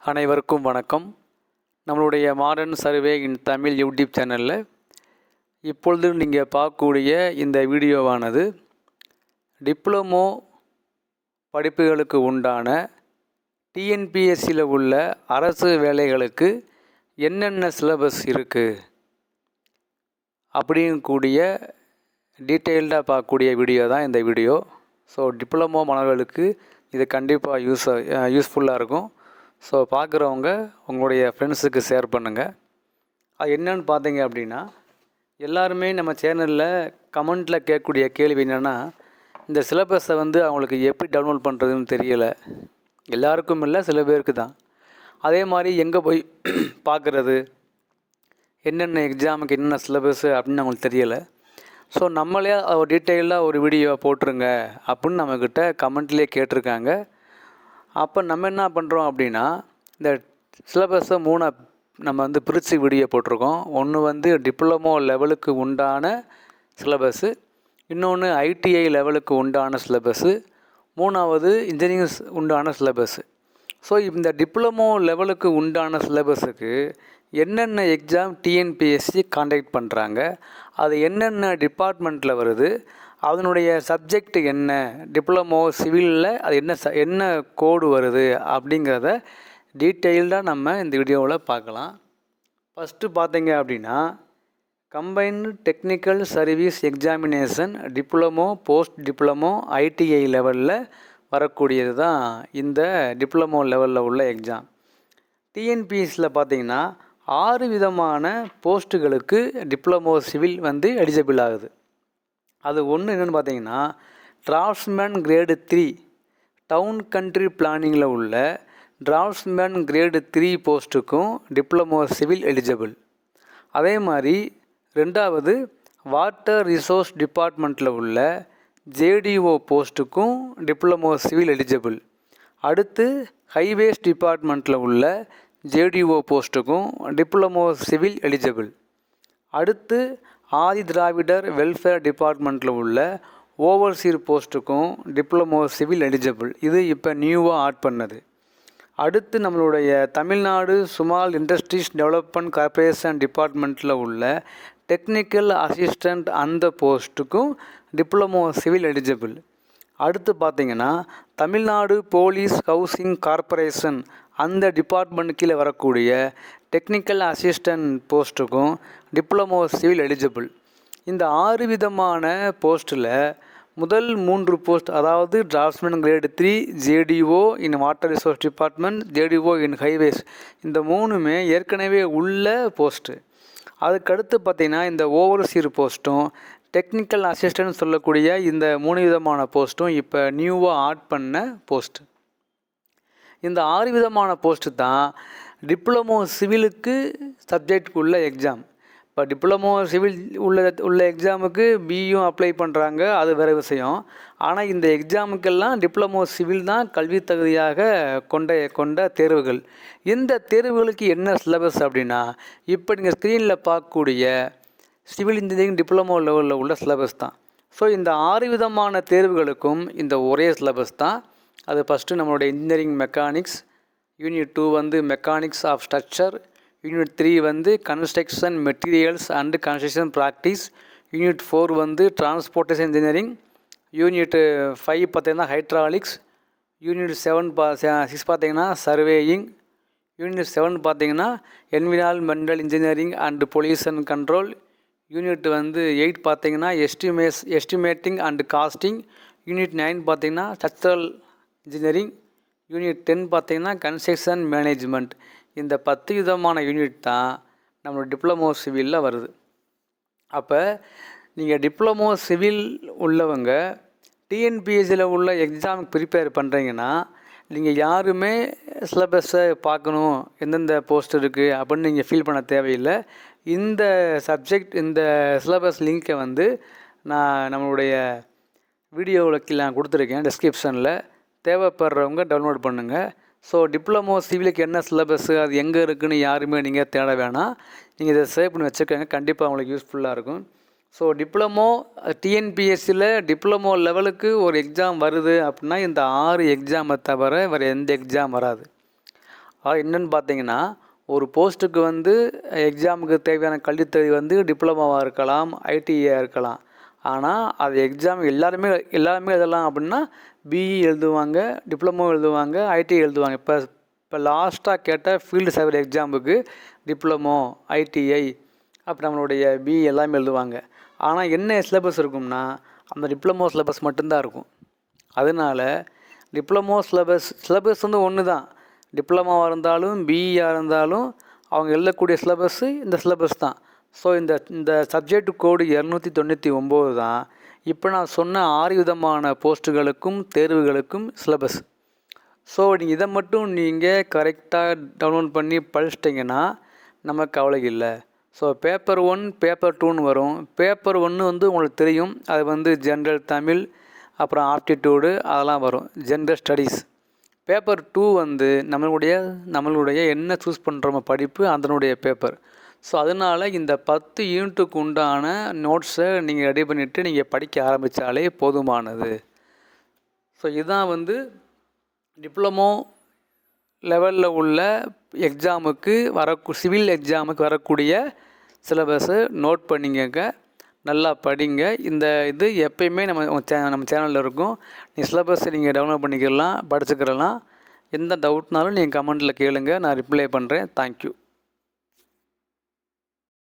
அனைவருக்கும் வணக்கம். நம்மளுடைய மாடர்ன் சர்வே இன் தமிழ் யூடியூப் சேனலில் இப்பொழுது நீங்கள் பார்க்கக்கூடிய இந்த வீடியோவானது டிப்ளமோ படிப்புகளுக்கு உண்டான டிஎன்பிஎஸ்சியில் உள்ள அரசு வேலைகளுக்கு என்னென்ன சிலபஸ் இருக்குது அப்படின்னு கூடிய டீட்டெயில்டாக பார்க்கக்கூடிய வீடியோ தான் இந்த வீடியோ. ஸோ டிப்ளமோ மாணவர்களுக்கு இது கண்டிப்பாக யூஸ்ஃபுல்லாக இருக்கும். ஸோ பார்க்குறவங்க உங்களுடைய ஃப்ரெண்ட்ஸுக்கு ஷேர் பண்ணுங்கள். அது என்னென்னு பார்த்தீங்க அப்படின்னா, எல்லாருமே நம்ம சேனலில் கமெண்ட்டில் கேட்கக்கூடிய கேள்வி என்னென்னா, இந்த சிலபஸை அவங்களுக்கு எப்படி டவுன்லோட் பண்ணுறதுன்னு தெரியலை. எல்லாருக்கும் இல்லை, சில பேருக்கு தான். அதே மாதிரி எங்கே போய் பார்க்குறது, என்னென்ன எக்ஸாமுக்கு என்னென்ன சிலபஸ்ஸு அப்படின்னு அவங்களுக்கு தெரியலை. ஸோ நம்மளே டீட்டெயிலாக ஒரு வீடியோ போட்டுருங்க அப்படின்னு நம்மக்கிட்ட கமெண்ட்லேயே கேட்டிருக்காங்க. அப்போ நம்ம என்ன பண்ணுறோம் அப்படின்னா, இந்த சிலபஸை நம்ம பிரித்து வீடியோ போட்டிருக்கோம். ஒன்று டிப்ளமோ லெவலுக்கு உண்டான சிலபஸ்ஸு, இன்னொன்று ஐடிஐ லெவலுக்கு உண்டான சிலபஸ்ஸு, மூணாவது இன்ஜினியரிங் உண்டான சிலபஸ்ஸு. ஸோ இந்த டிப்ளமோ லெவலுக்கு உண்டான சிலபஸுக்கு என்னென்ன எக்ஸாம் டிஎன்பிஎஸ்சி காண்டக்ட் பண்ணுறாங்க, அது என்னென்ன டிபார்ட்மெண்ட்டில் வருது, அதனுடைய சப்ஜெக்ட் என்ன, டிப்ளமோ சிவிலில் அது என்ன கோடு வருது அப்படிங்கிறத டீட்டெயில்டாக நம்ம இந்த வீடியோவில் பார்க்கலாம். ஃபஸ்ட்டு பார்த்தீங்க அப்படின்னா, combined technical service examination diploma post diploma ITI லெவலில் வரக்கூடியது தான் இந்த டிப்ளமோ லெவலில் உள்ள எக்ஸாம். டிஎன்பிஎஸ்சியில் பார்த்தீங்கன்னா 6 விதமான போஸ்ட்டுகளுக்கு டிப்ளமோ சிவில் எலிஜிபிள் ஆகுது. அது ஒன்று என்னென்னு பார்த்தீங்கன்னா, டிராஃப்ட்ஸ்மேன் கிரேடு 3 டவுன் கண்ட்ரி பிளானிங்கில் உள்ள டிராஃப்ட்ஸ்மேன் கிரேடு 3 போஸ்ட்டுக்கும் டிப்ளமோ சிவில் எலிஜிபிள். அதே மாதிரி ரெண்டாவது வாட்டர் ரிசோர்ஸ் டிபார்ட்மெண்ட்டில் உள்ள ஜேடிஓ போஸ்ட்டுக்கும் டிப்ளமோ சிவில் எலிஜிபிள். அடுத்து ஹைவேஸ் டிபார்ட்மெண்ட்டில் உள்ள ஜேடிஓ போஸ்ட்டுக்கும் டிப்ளமோ சிவில் எலிஜிபிள். அடுத்து ஆதி திராவிடர் வெல்ஃபேர் டிபார்ட்மெண்ட்டில் உள்ள ஓவர்சீர் போஸ்ட்டுக்கும் டிப்ளமோ சிவில் எலிஜிபிள். இது இப்போ நியூவாக ஆட் பண்ணது. அடுத்து நம்மளுடைய Tamil Nadu small industries development corporation டிபார்ட்மெண்ட்டில் உள்ள டெக்னிக்கல் அசிஸ்டண்ட் அந்த போஸ்ட்டுக்கும் டிப்ளமோ சிவில் எலிஜிபிள். அடுத்து பார்த்திங்கன்னா, தமிழ்நாடு போலீஸ் ஹவுசிங் கார்ப்பரேஷன் அந்த டிபார்ட்மெண்ட் கீழே வரக்கூடிய டெக்னிக்கல் அசிஸ்டண்ட் போஸ்ட்டுக்கும் டிப்ளமோ சிவில் எலிஜிபிள். இந்த 6 விதமான போஸ்ட்டில் முதல் 3 போஸ்ட், அதாவது draftsman grade 3 JDO in water resource department, JDO in highways, இந்த 3மே ஏற்கனவே உள்ள போஸ்ட்டு. அதுக்கடுத்து பார்த்திங்கன்னா, இந்த ஓவர்சீர் போஸ்ட்டும் டெக்னிக்கல் அசிஸ்டன்ட் சொல்லக்கூடிய இந்த 3 விதமான போஸ்ட்டும் இப்போ நியூவாக ஆட் பண்ண போஸ்ட்டு. இந்த 6 விதமான போஸ்ட்டு தான் டிப்ளமோ சிவிலுக்கு சப்ஜெக்டுக்கு உள்ள எக்ஸாம். இப்போ டிப்ளமோ சிவில் உள்ள எக்ஸாமுக்கு பியும் அப்ளை பண்ணுறாங்க, அது வேறு விஷயம். ஆனால் இந்த எக்ஸாமுக்கெல்லாம் டிப்ளமோ சிவில் தான் கல்வி தகுதியாக கொண்ட தேர்வுகள். இந்த தேர்வுகளுக்கு என்ன சிலபஸ் அப்படின்னா, இப்போ நீங்கள் ஸ்க்ரீனில் பார்க்கக்கூடிய சிவில் இன்ஜினியரிங் டிப்ளமோ லெவலில் உள்ள சிலபஸ் தான். ஸோ இந்த 6 விதமான தேர்வுகளுக்கும் இந்த ஒரே சிலபஸ் தான். அது ஃபஸ்ட்டு நம்மளுடைய engineering mechanics, unit 2 mechanics of structure, unit 3 construction materials and construction practice, unit 4 transportation engineering, unit 5 பார்த்தீங்கன்னா ஹைட்ராலிக்ஸ், யூனிட் 6 பார்த்தீங்கன்னா சர்வேயிங், யூனிட் 7 பார்த்தீங்கன்னா environmental engineering and pollution control, unit 8 பார்த்தீங்கன்னா எஸ்டிமேட்டிங் அண்டு காஸ்டிங், யூனிட் 9 பார்த்தீங்கன்னா structural engineering, unit 10 பார்த்தீங்கன்னா construction management. இந்த 10 விதமான unit தான் நம்மளோட டிப்ளமோ சிவிலில் வருது. அப்போ நீங்கள் டிப்ளமோ சிவில் உள்ளவங்க டிஎன்பிஎஸ்சியில் உள்ள எக்ஸாமுக்கு ப்ரிப்பேர் பண்ணுறீங்கன்னா, நீங்கள் யாருமே சிலபஸை பார்க்கணும், எந்தெந்த போஸ்ட் இருக்குது அப்படின்னு நீங்கள் ஃபீல் பண்ண தேவையில்லை. இந்த சப்ஜெக்ட், இந்த சிலபஸ் லிங்க்கை நான் நம்மளுடைய வீடியோவில் கீழே நான் கொடுத்துருக்கேன் டிஸ்கிரிப்ஷனில். தேவைப்படுறவங்க டவுன்லோட் பண்ணுங்கள். ஸோ டிப்ளமோ சிவிலுக்கு என்ன சிலபஸ்ஸு, அது எங்கே இருக்குதுன்னு யாருமே நீங்கள் தேட வேணாம். நீங்கள் இதை சேவ் பண்ணி வச்சுக்கோங்க, கண்டிப்பாக உங்களுக்கு யூஸ்ஃபுல்லாக இருக்கும். ஸோ டிப்ளமோ டிஎன்பிஎஸ்சியில் டிப்ளமோ லெவலுக்கு ஒரு எக்ஸாம் வருது அப்படின்னா இந்த 6 எக்ஸாமை தவிர வேறு எந்த எக்ஸாம் வராது. அது என்னென்னு பார்த்தீங்கன்னா, ஒரு போஸ்ட்டுக்கு வந்து எக்ஸாமுக்கு தேவையான கல்வித்தகுதி வந்து டிப்ளமோவாக இருக்கலாம், ஐடிஐயாக இருக்கலாம். ஆனால் அது எக்ஸாம் எல்லாருமே எழுதலாம் அப்படின்னா பிஇ எழுதுவாங்க, டிப்ளமோ எழுதுவாங்க, ஐடிஐ எழுதுவாங்க. இப்போ லாஸ்ட்டாக கேட்ட ஃபீல்டு சர்வே எக்ஸாமுக்கு டிப்ளமோ, ஐடிஐ அப்போ நம்மளுடைய பிஇ எல்லாமே எழுதுவாங்க. ஆனால் என்ன சிலபஸ் இருக்கும்னா அந்த டிப்ளமோ சிலபஸ் மட்டும்தான் இருக்கும். அதனால் டிப்ளமோ சிலபஸ் வந்து ஒன்று தான். டிப்ளமோவாக இருந்தாலும் பிஇயாக இருந்தாலும் அவங்க எழுதக்கூடிய சிலபஸ்ஸு இந்த சிலபஸ் தான். ஸோ இந்த சப்ஜெக்ட் கோடு 299 தான் இப்போ நான் சொன்ன 6 விதமான போஸ்ட்டுகளுக்கும் தேர்வுகளுக்கும் சிலபஸ். ஸோ நீங்கள் இதை மட்டும் நீங்கள் கரெக்டாக டவுன்லோட் பண்ணி படிச்சிட்டிங்கன்னா நமக்கு கவலை இல்லை. ஸோ பேப்பர் 1 பேப்பர் 2ன்னு வரும். பேப்பர் 1 வந்து உங்களுக்கு தெரியும், அது வந்து ஜென்ரல் தமிழ், அப்புறம் ஆப்டிடியூடு அதெல்லாம் வரும், ஜென்ரல் ஸ்டடீஸ். பேப்பர் 2 வந்து நம்மளுடைய என்ன சூஸ் பண்ணுறோமோ படிப்பு அதனுடைய பேப்பர். ஸோ அதனால் இந்த 10 யூனிட்டுக்கு உண்டான நோட்ஸை நீங்கள் ரெடி பண்ணிவிட்டு நீங்கள் படிக்க ஆரம்பித்தாலே போதுமானது. ஸோ இதுதான் வந்து டிப்ளமோ லெவலில் உள்ள எக்ஸாமுக்கு சிவில் எக்ஸாமுக்கு வரக்கூடிய சிலபஸை நோட் பண்ணிக்கங்க, நல்லா படிங்க. இது எப்பயுமே நம்ம சேனலில் இருக்கும். சிலபஸை நீங்கள் டவுன்லோட் பண்ணிக்கலாம், படிச்சுக்கிறலாம். எந்த டவுட்னாலும் நீங்கள் கமெண்ட்டில் கேளுங்க, நான் ரிப்ளை பண்ணுறேன். தேங்க்யூ.